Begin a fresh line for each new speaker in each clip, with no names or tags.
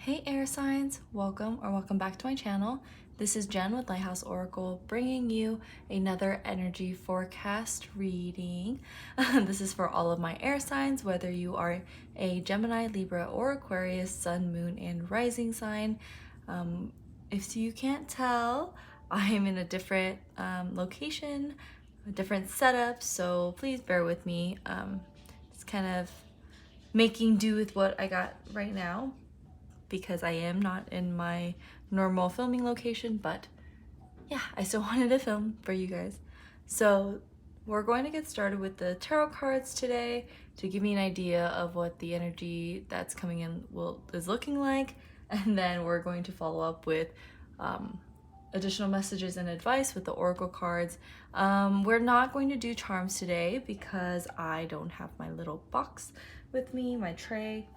Hey air signs, welcome back to my channel. This is Jen with Lighthouse Oracle bringing you another energy forecast reading. This is for all of my air signs, whether you are a Gemini, Libra, or Aquarius, sun, moon, and rising sign. If you can't tell, I'm in a different location, a different setup, so please bear with me. It's kind of making do with what I got right now, because I am not in my normal filming location, but yeah, I still wanted to film for you guys. So we're going to get started with the tarot cards today to give me an idea of what the energy that's coming in is looking like, and then we're going to follow up with additional messages and advice with the oracle cards. We're not going to do charms today because I don't have my little box with me, my tray.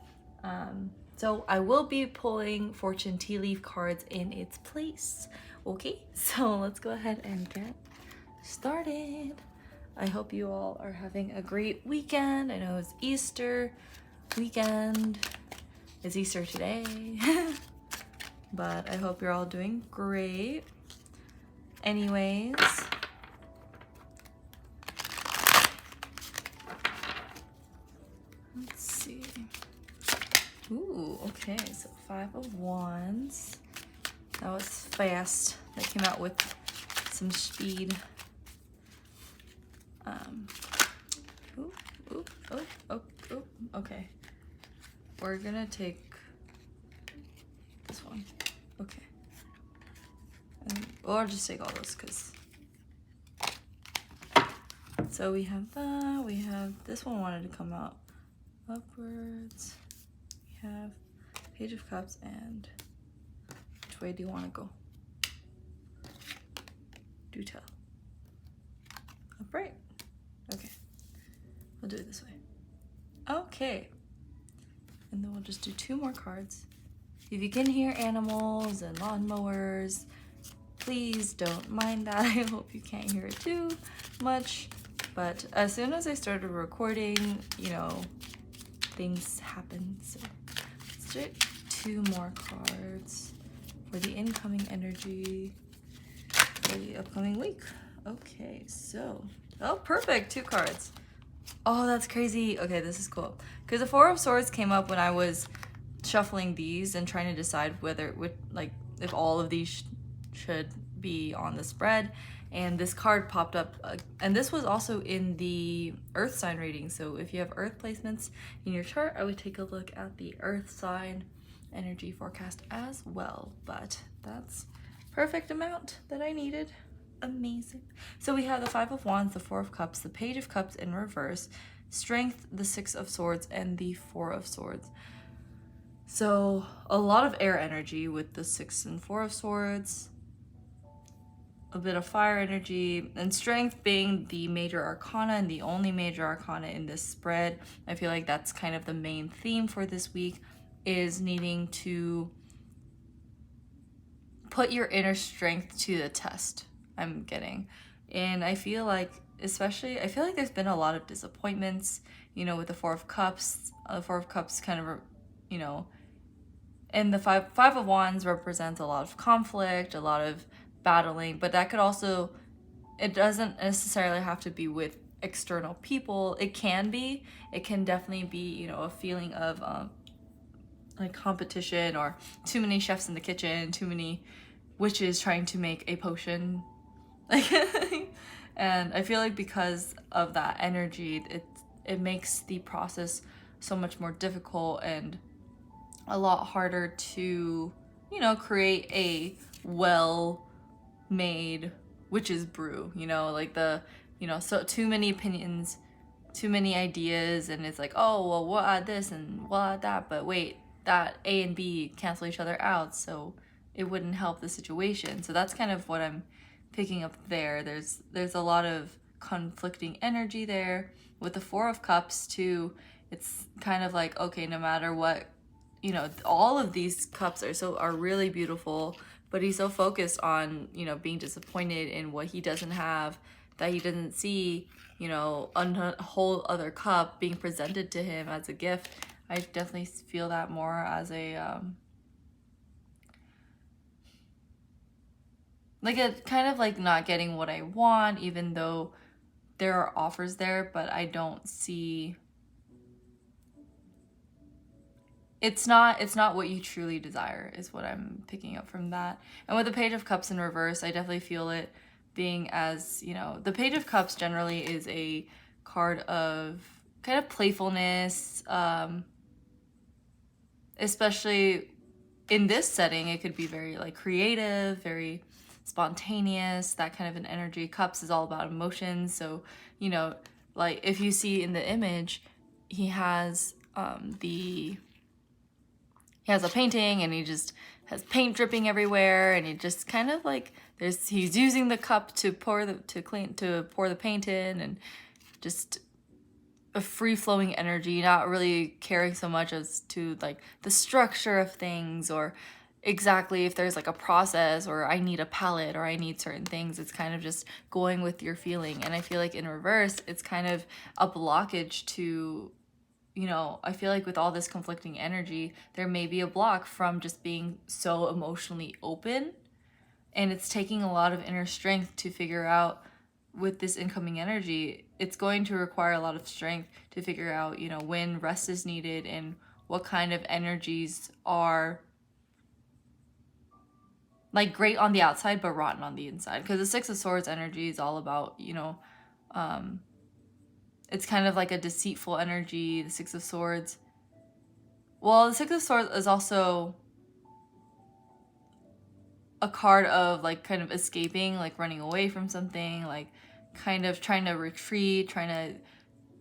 So I will be pulling fortune tea leaf cards in its place. Okay, so let's go ahead and get started. I hope you all are having a great weekend. I know it's Easter weekend. It's Easter today. But I hope you're all doing great. Anyways, let's see. Ooh, okay, so 5 of Wands. That was fast. That came out with some speed. Okay. We're gonna take this one. Okay. Or I'll just take all those, because. So we have that. We have this one wanted to come out upwards. We have Page of Cups, and which way do you want to go? Do tell. Upright. Okay. We'll do it this way. Okay. And then we'll just do 2 more cards. If you can hear animals and lawnmowers, please don't mind that. I hope you can't hear it too much. But as soon as I started recording, you know, things happen. So let's do 2 more cards for the incoming energy for the upcoming week. Okay, so, oh, perfect, 2 cards. Oh, that's crazy. Okay, this is cool. Because the 4 of Swords came up when I was shuffling these and trying to decide whether it would, like, if all of these should be on the spread. And this card popped up, and this was also in the Earth sign reading. So if you have Earth placements in your chart, I would take a look at the Earth sign energy forecast as well. But that's perfect amount that I needed. Amazing. So we have the 5 of Wands, the 4 of Cups, the Page of Cups in reverse, Strength, the 6 of Swords, and the 4 of Swords. So a lot of air energy with the 6 and 4 of Swords, a bit of fire energy, and Strength being the major arcana and the only major arcana in this spread. I feel like that's kind of the main theme for this week, is needing to put your inner strength to the test. I'm getting. And I feel like, especially, I feel like there's been a lot of disappointments, you know, with the 4 of Cups. The 4 of Cups kind of, you know, and the five of Wands represents a lot of conflict, a lot of battling, but that could also, it doesn't necessarily have to be with external people. It can definitely be, you know, a feeling of like competition, or too many chefs in the kitchen, too many witches trying to make a potion. And I feel like because of that energy, it makes the process so much more difficult and a lot harder to, you know, create a well-made witch's brew, you know, like so too many opinions, too many ideas, and it's like, oh, well, we'll add this and we'll add that, but wait, that A and B cancel each other out, so it wouldn't help the situation. So that's kind of what I'm picking up there. There's a lot of conflicting energy there. With the 4 of Cups too, it's kind of like, okay, no matter what, you know, all of these cups are really beautiful, but he's so focused on, you know, being disappointed in what he doesn't have, that he doesn't see, you know, a whole other cup being presented to him as a gift. I definitely feel that more as a like a kind of like not getting what I want, even though there are offers there, but I don't see, it's not what you truly desire is what I'm picking up from that. And with the Page of Cups in reverse, I definitely feel it being as, you know, the Page of Cups generally is a card of kind of playfulness, especially in this setting. It could be very like creative, very spontaneous, that kind of an energy. Cups is all about emotions. So, you know, like if you see in the image, he has he has a painting and he just has paint dripping everywhere, and he just kind of like he's using the cup to pour the paint in, and just a free-flowing energy, not really caring so much as to like the structure of things or exactly if there's like a process or I need a palette or I need certain things. It's kind of just going with your feeling. And I feel like in reverse, it's kind of a blockage to, you know, I feel like with all this conflicting energy, there may be a block from just being so emotionally open. And it's taking a lot of inner strength to figure out with this incoming energy. It's going to require a lot of strength to figure out, you know, when rest is needed and what kind of energies are like great on the outside but rotten on the inside. Because the Six of Swords energy is all about, you know, it's kind of like a deceitful energy, the Six of Swords. Well, the Six of Swords is also a card of like kind of escaping, like running away from something, like kind of trying to retreat, trying to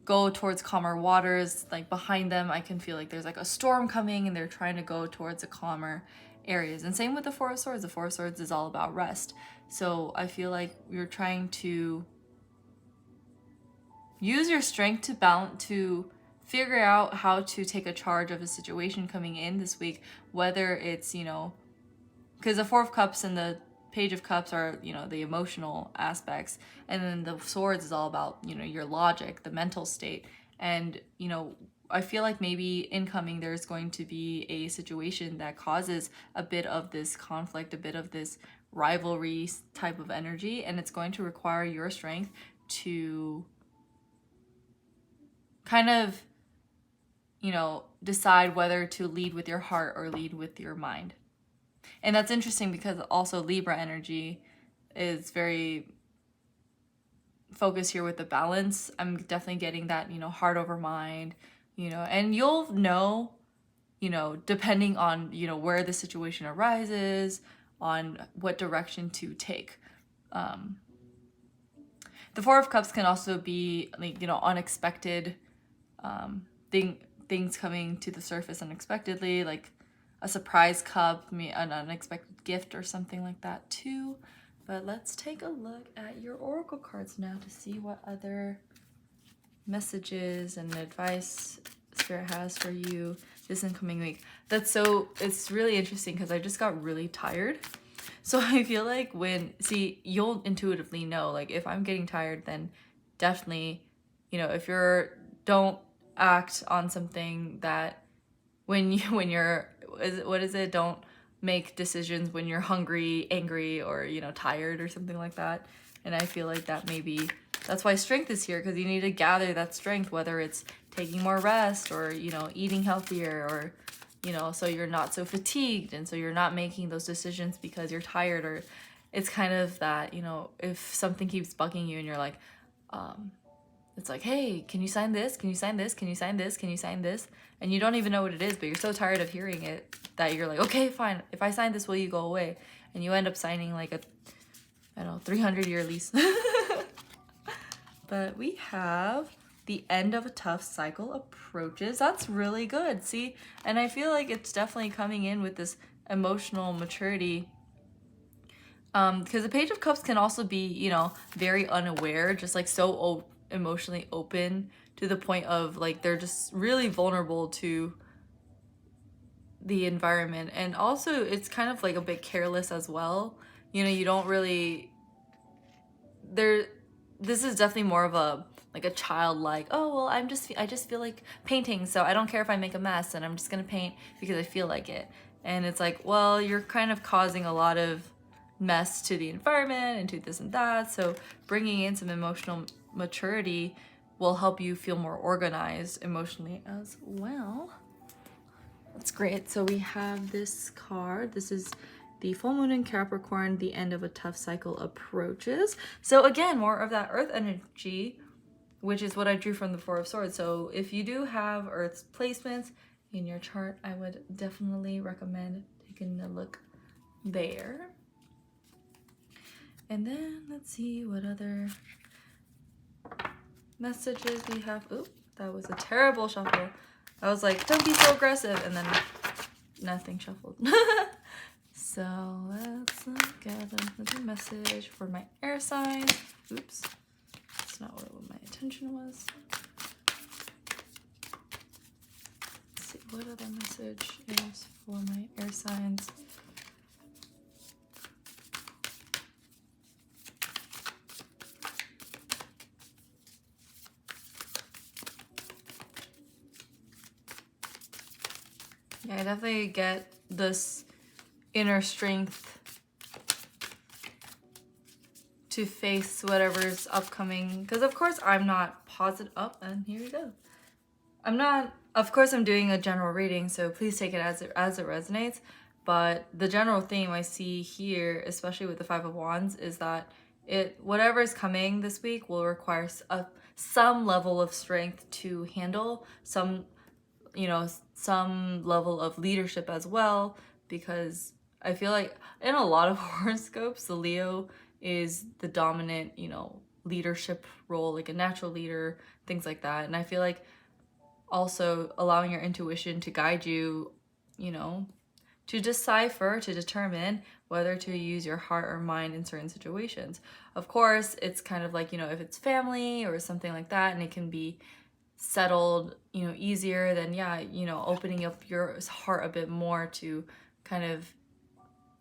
go towards calmer waters. Like behind them, I can feel like there's like a storm coming and they're trying to go towards the calmer areas. And same with the Four of Swords. The Four of Swords is all about rest. So I feel like you're trying to use your strength to balance, to figure out how to take a charge of a situation coming in this week, whether it's, you know, because the Four of Cups and the Page of Cups are, you know, the emotional aspects, and then the Swords is all about, you know, your logic, the mental state. And, you know, I feel like maybe incoming there's going to be a situation that causes a bit of this conflict, a bit of this rivalry type of energy, and it's going to require your strength to kind of, you know, decide whether to lead with your heart or lead with your mind. And that's interesting because also Libra energy is very focused here with the balance. I'm definitely getting that, you know, heart over mind, you know, and you'll know, you know, depending on, you know, where the situation arises, on what direction to take. The Four of Cups can also be, like, you know, unexpected things coming to the surface unexpectedly, like a surprise cup, an unexpected gift or something like that too. But let's take a look at your oracle cards now to see what other messages and advice Spirit has for you this incoming week. It's really interesting because I just got really tired. So I feel like you'll intuitively know, like if I'm getting tired, then definitely, you know, don't act on something that don't make decisions when you're hungry, angry, or, you know, tired or something like that. And I feel like that's why strength is here, because you need to gather that strength, whether it's taking more rest or, you know, eating healthier, or, you know, so you're not so fatigued and so you're not making those decisions because you're tired. Or it's kind of that, you know, if something keeps bugging you and you're like, it's like, hey, can you sign this? Can you sign this? Can you sign this? Can you sign this? And you don't even know what it is, but you're so tired of hearing it that you're like, okay, fine. If I sign this, will you go away? And you end up signing like a, 300-year lease. But we have the end of a tough cycle approaches. That's really good. See? And I feel like it's definitely coming in with this emotional maturity. Because the Page of Cups can also be, you know, very unaware, just like so emotionally open to the point of like they're just really vulnerable to the environment. And also it's kind of like a bit careless as well. You know, you don't really this is definitely more of a childlike, oh well, I just feel like painting, so I don't care if I make a mess and I'm just gonna paint because I feel like it. And it's like, well, you're kind of causing a lot of mess to the environment and to this and that. So bringing in some emotional maturity will help you feel more organized emotionally as well. That's great. So we have this card. This is the full moon in Capricorn, the end of a tough cycle approaches. So again, more of that earth energy, which is what I drew from the Four of Swords. So if you do have earth's placements in your chart, I would definitely recommend taking a look there. And then let's see what other messages we have. Oop, that was a terrible shuffle. I was like, don't be so aggressive, and then nothing shuffled. So let's look at another message for my air signs. Oops, that's not what my attention was. Let's see what other message is for my air signs. Yeah, I definitely get this inner strength to face whatever's upcoming. Because of course I'm not positive. Oh, and here we go. I'm not, of course I'm doing a general reading, so please take it as it resonates. But the general theme I see here, especially with the Five of Wands, is that whatever is coming this week will require some level of strength to handle, some level of leadership as well, because I feel like in a lot of horoscopes, the Leo is the dominant, leadership role, like a natural leader, things like that. And I feel like also allowing your intuition to guide you, to decipher, to determine whether to use your heart or mind in certain situations. Of course, it's kind of like, if it's family or something like that, and it can be settled, easier, then yeah, opening up your heart a bit more to kind of,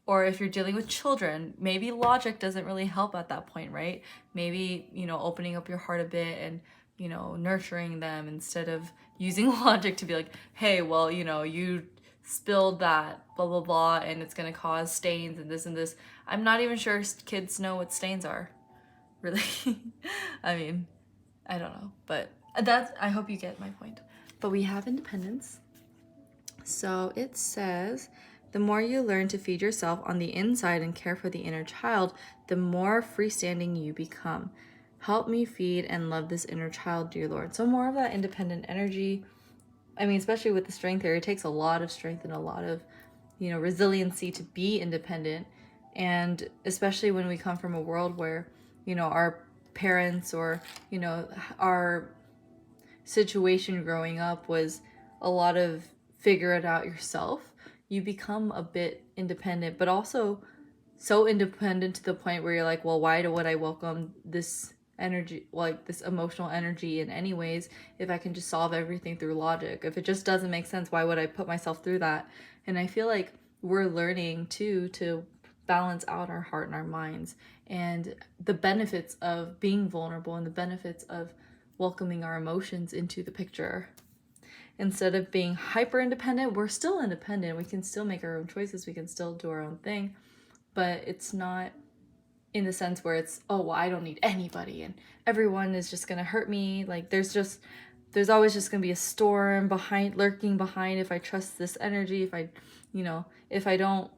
or if you're dealing with children, maybe logic doesn't really help at that point, right? Maybe, opening up your heart a bit and, nurturing them instead of using logic to be like, hey, well, you spilled that blah blah blah and it's gonna cause stains and this and this. I'm not even sure kids know what stains are, really. I mean, I don't know, but I hope you get my point. But we have independence. So it says, the more you learn to feed yourself on the inside and care for the inner child, the more freestanding you become. Help me feed and love this inner child, dear Lord. So more of that independent energy. I mean, especially with the strength here, it takes a lot of strength and a lot of, resiliency to be independent. And especially when we come from a world where, our parents or, our situation growing up was a lot of figure it out yourself. You become a bit independent, but also so independent to the point where you're like, well, why would I welcome this energy, like this emotional energy in any ways, if I can just solve everything through logic? If it just doesn't make sense, why would I put myself through that? And I feel like we're learning too to balance out our heart and our minds, and the benefits of being vulnerable and the benefits of welcoming our emotions into the picture. Instead of being hyper independent, we're still independent. We can still make our own choices. We can still do our own thing, but it's not in the sense where it's, oh, well, I don't need anybody and everyone is just gonna hurt me. Like there's always just gonna be a storm lurking behind if I trust this energy, if I don't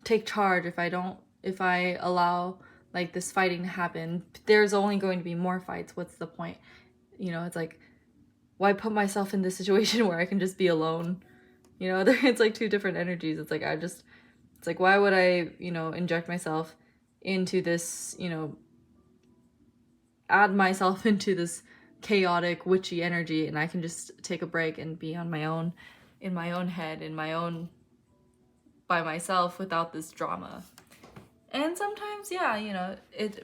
take charge, if I allow like this fighting to happen, there's only going to be more fights. What's the point? It's like, why put myself in this situation where I can just be alone? It's like two different energies. It's like, why would I, inject myself into this, add myself into this chaotic, witchy energy, and I can just take a break and be on my own, in my own head, by myself without this drama. And sometimes, yeah,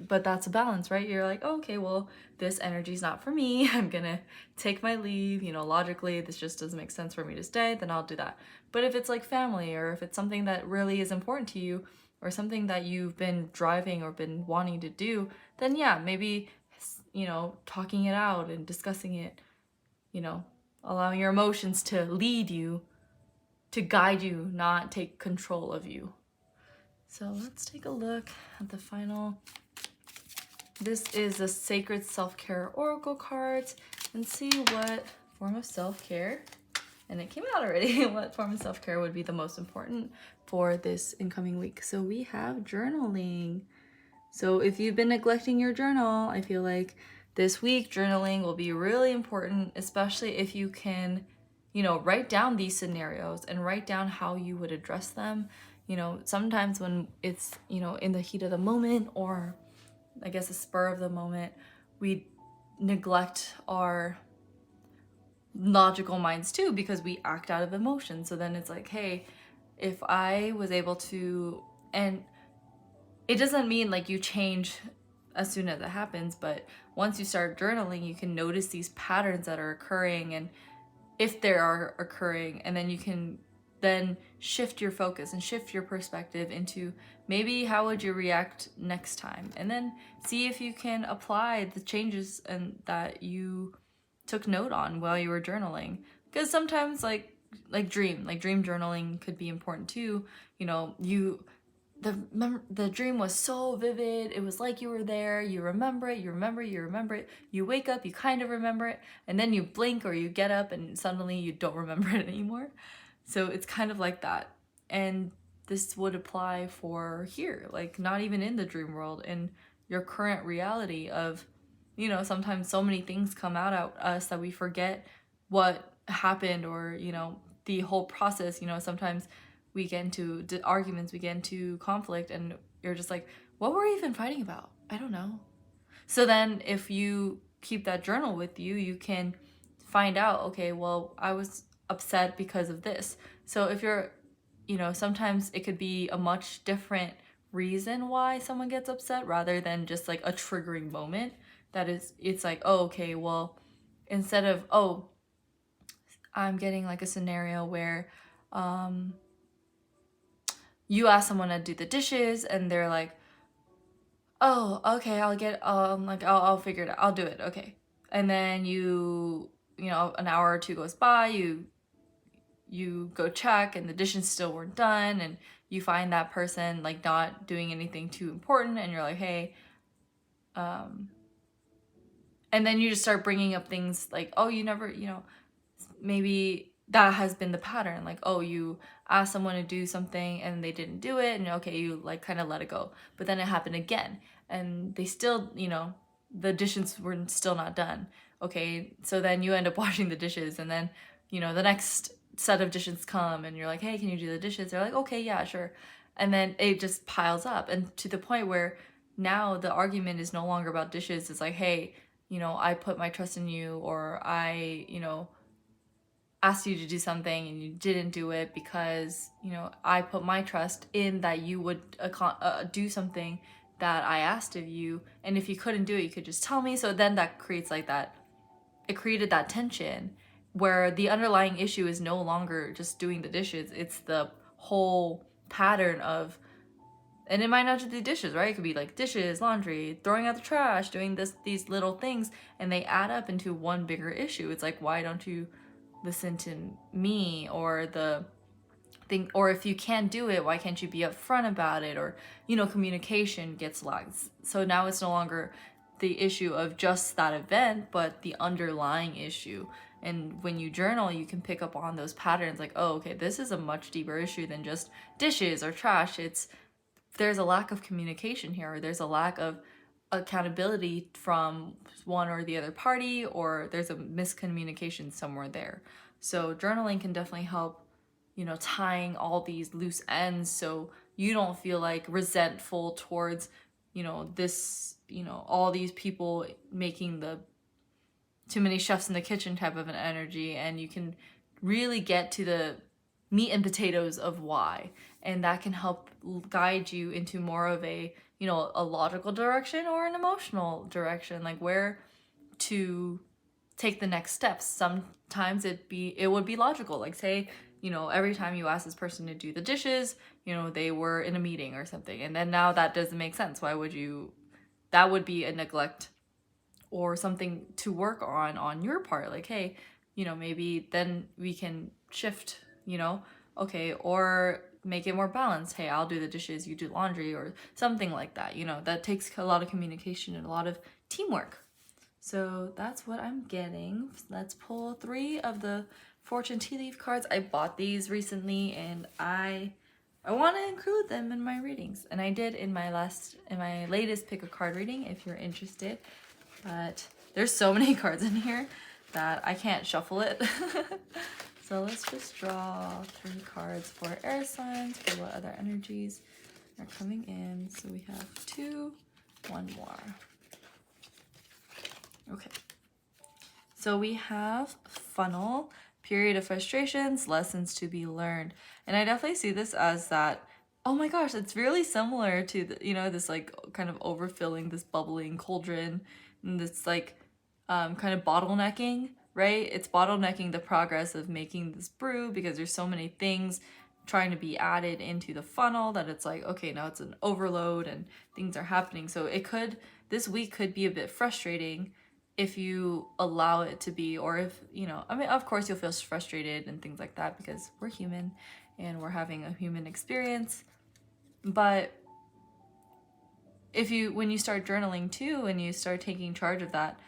but that's a balance, right? You're like, oh, okay, well, this energy's not for me. I'm gonna take my leave, logically, this just doesn't make sense for me to stay, then I'll do that. But if it's like family, or if it's something that really is important to you, or something that you've been driving or been wanting to do, then yeah, maybe, talking it out and discussing it, allowing your emotions to lead you, to guide you, not take control of you. So let's take a look at the final. This is the Sacred Self-Care Oracle cards, and see what form of self-care, and it came out already, what form of self-care would be the most important for this incoming week. So we have journaling. So if you've been neglecting your journal, I feel like this week journaling will be really important, especially if you can, you know, write down these scenarios and write down how you would address them. You know, sometimes when it's, you know, in the heat of the moment, or I guess a spur of the moment, we neglect our logical minds too, because we act out of emotion. So then it's like, hey, if I was able to, and it doesn't mean like you change as soon as it happens, but once you start journaling, you can notice these patterns that are occurring, and if they are occurring, and then you can then shift your focus and shift your perspective into maybe how would you react next time, and then see if you can apply the changes and that you took note on while you were journaling. Because sometimes like dream journaling could be important too. You know, the dream was so vivid, it was like you were there, you remember it, you wake up, you kind of remember it, and then you blink or you get up and suddenly you don't remember it anymore. So it's kind of like that. And this would apply for here, like not even in the dream world, in your current reality of, you know, sometimes so many things come out at us that we forget what happened, or, you know, the whole process. You know, sometimes we get into arguments, we get into conflict, and you're just like, what were we even fighting about? I don't know. So then if you keep that journal with you, you can find out, okay, well, I was upset because of this. So if you're, you know, sometimes it could be a much different reason why someone gets upset rather than just like a triggering moment. That is, it's like, oh, okay, well, instead of, oh, I'm getting like a scenario where you ask someone to do the dishes and they're like, oh, okay, I'll get, like, I'll figure it out, I'll do it, okay. And then you know, an hour or two goes by, you go check and the dishes still weren't done, and you find that person like not doing anything too important, and you're like, hey, and then you just start bringing up things like, oh, you never, you know, maybe that has been the pattern, like, oh, you asked someone to do something and they didn't do it, and okay, you like kind of let it go, but then it happened again and they still, you know, the dishes were still not done. Okay, so then you end up washing the dishes, and then, you know, the next set of dishes come and you're like, hey, can you do the dishes? They're like, okay, yeah, sure. And then it just piles up, and to the point where now the argument is no longer about dishes. It's like, hey, you know, I put my trust in you, or I, you know, asked you to do something and you didn't do it because, you know, I put my trust in that you would do something that I asked of you, and if you couldn't do it, you could just tell me. So then that creates like that, it created that tension where the underlying issue is no longer just doing the dishes, it's the whole pattern of, and it might not just be dishes, right? It could be like dishes, laundry, throwing out the trash, doing these little things, and they add up into one bigger issue. It's like, why don't you listen to me, or the thing, or if you can't do it, why can't you be upfront about it? Or, you know, communication gets lagged. So now it's no longer the issue of just that event, but the underlying issue. And when you journal, you can pick up on those patterns, like, oh, okay, this is a much deeper issue than just dishes or trash. It's, there's a lack of communication here, or there's a lack of accountability from one or the other party, or there's a miscommunication somewhere there. So journaling can definitely help, you know, tying all these loose ends, so you don't feel like resentful towards, you know, this, you know, all these people making the too many chefs in the kitchen type of an energy, and you can really get to the meat and potatoes of why, and that can help guide you into more of a, you know, a logical direction or an emotional direction, like where to take the next steps. Sometimes it would be logical, like, say, you know, every time you ask this person to do the dishes, you know, they were in a meeting or something, and then now that doesn't make sense. Why would you, that would be a neglect or something to work on your part. Like, hey, you know, maybe then we can shift, you know, okay, or make it more balanced. Hey, I'll do the dishes, you do laundry, or something like that. You know, that takes a lot of communication and a lot of teamwork. So that's what I'm getting. Let's pull 3 of the Fortune Tea Leaf cards. I bought these recently and I want to include them in my readings. And I did in my latest pick a card reading if you're interested. But there's so many cards in here that I can't shuffle it. So let's just draw 3 cards for air signs, for what other energies are coming in. So we have 2, 1 more. Okay. So we have funnel, period of frustrations, lessons to be learned. And I definitely see this as that, oh my gosh, it's really similar to, the, you know, this like kind of overfilling, this bubbling cauldron, and this like kind of bottlenecking, right? It's bottlenecking the progress of making this brew because there's so many things trying to be added into the funnel that it's like, okay, now it's an overload and things are happening. So it could, this week could be a bit frustrating if you allow it to be, or if, you know, I mean, of course you'll feel frustrated and things like that because we're human and we're having a human experience. But if you, when you start journaling too, and you start taking charge of that,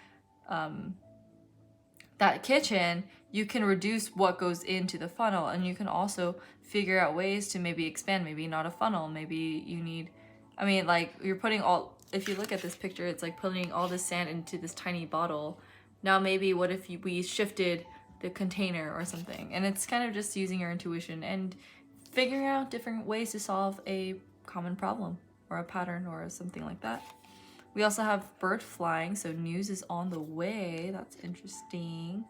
that kitchen, you can reduce what goes into the funnel, and you can also figure out ways to maybe expand, maybe not a funnel, maybe you need, I mean, like you're putting all, if you look at this picture, it's like putting all this sand into this tiny bottle. Now maybe what if we shifted the container or something? And it's kind of just using your intuition and figuring out different ways to solve a common problem or a pattern or something like that. We also have bird flying, so news is on the way. That's interesting.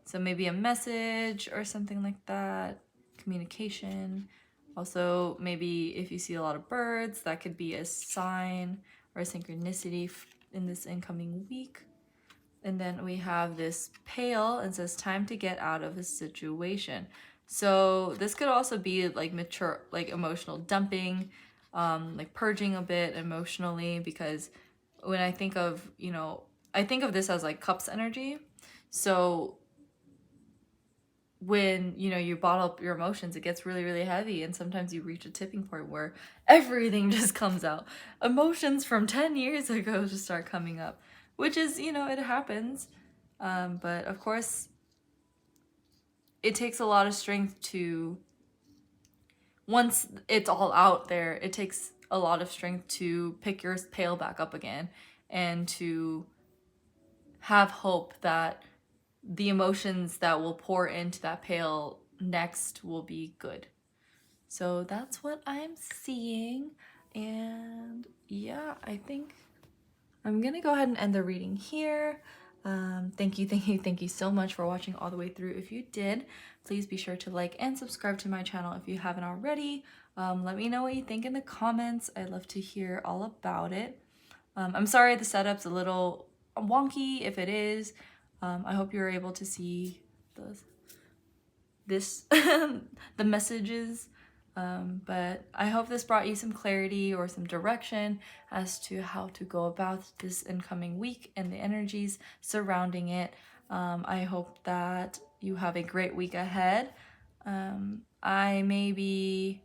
So maybe a message or something like that. Communication. Also, maybe if you see a lot of birds, that could be a sign or a synchronicity in this incoming week. And then we have this pail and says time to get out of a situation. So this could also be like mature, like emotional dumping, like purging a bit emotionally, because when I think of, you know, I think of this as like cups energy. So when, you know, you bottle up your emotions, it gets really, really heavy. And sometimes you reach a tipping point where everything just comes out. Emotions from 10 years ago just start coming up, which is, you know, it happens. But of course, it takes a lot of strength to, once it's all out there, it takes a lot of strength to pick your pail back up again and to have hope that the emotions that will pour into that pail next will be good. So that's what I'm seeing. And yeah, I think I'm gonna go ahead and end the reading here. Thank you so much for watching all the way through. If you did, please be sure to like and subscribe to my channel if you haven't already. Let me know what you think in the comments. I'd love to hear all about it. I'm sorry the setup's a little wonky if it is. I hope you're able to see the messages. But I hope this brought you some clarity or some direction as to how to go about this incoming week and the energies surrounding it. I hope that you have a great week ahead. I may be,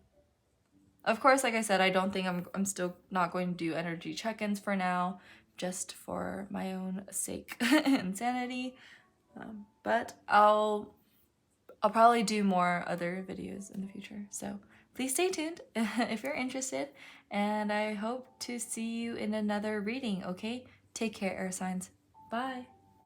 of course, like I said, I don't think I'm still not going to do energy check-ins for now, just for my own sake and sanity. But I'll probably do more other videos in the future. So please stay tuned if you're interested, and I hope to see you in another reading, okay? Take care, air signs. Bye.